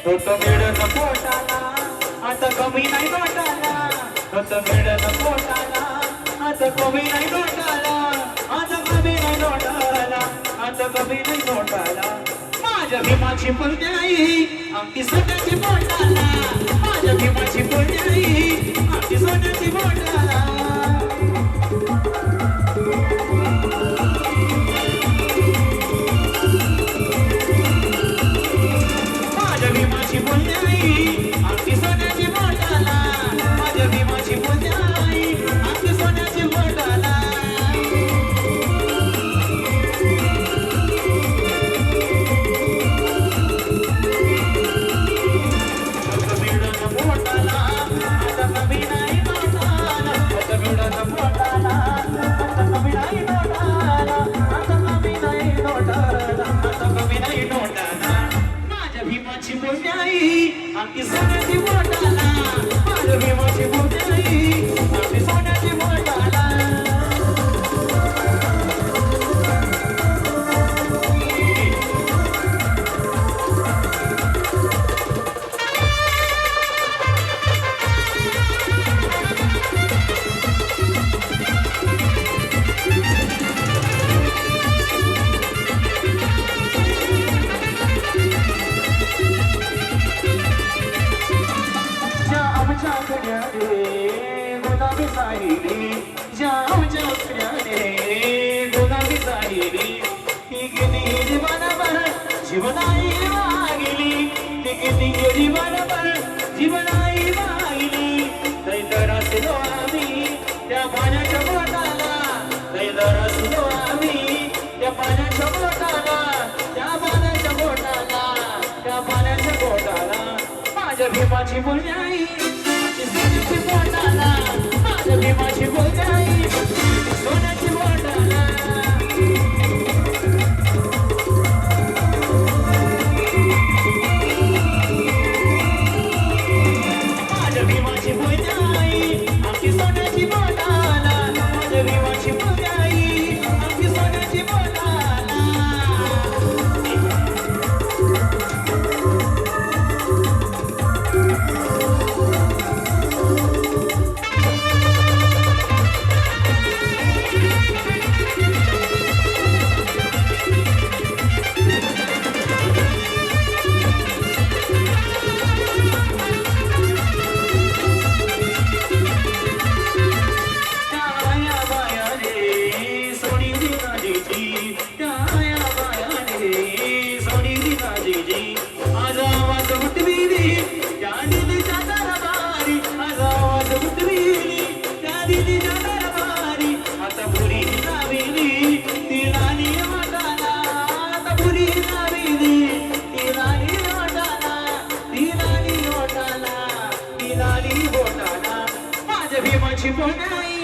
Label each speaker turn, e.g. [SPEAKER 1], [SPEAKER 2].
[SPEAKER 1] होतं मिळणं पोटाला आता कमी नाही नोटाला, होतं मिळणं पोटाला आता कमी नाही नोटाला, आता कमी नाही नोटाला, आता कमी नाही नोटाला. माझ्या भीमाची पुण्याई आमची सोन्याची बोटाला, माझ्या भीमाची पुण्याई आमची सोन्याची बोटाला. माझ्या भीमाची पुण्याई आमची सोन्याची बोटाला, माझ्या भीमाची पुण्याई आमची सोन्याची बोटाला. आमची सोन्याची बोटाला, माझ्या भीमाची बोटाई आमची सोन्याची बोटाला. गुलाबी साहिली जाऊच्या प्रियाने गुलाबी साहिली ही गेली जीवनभर जीवनाई वागिली, ती गेली जीवनभर जीवनाई वागिली. दैदर असलो आम्ही त्या पाण्याच्या बोटाला, दैदर असलो आम्ही त्या पाण्याच्या बोटाला, त्या पाण्याच्या बोटाला, त्या पाण्याच्या बोटाला. माझ्या भीमाची बोलण्याई सोन्याची बोटाला, माझ्या भीमाची बोलण्याई सोन्याची बोटाला. माझ्या भीमाची बोलण्याई आमची सोन्याची बोटाला, माझ्या भीमाची बोलण्याई आमची सोन्याची बोटाला. माझ्या भीमाची बोटाई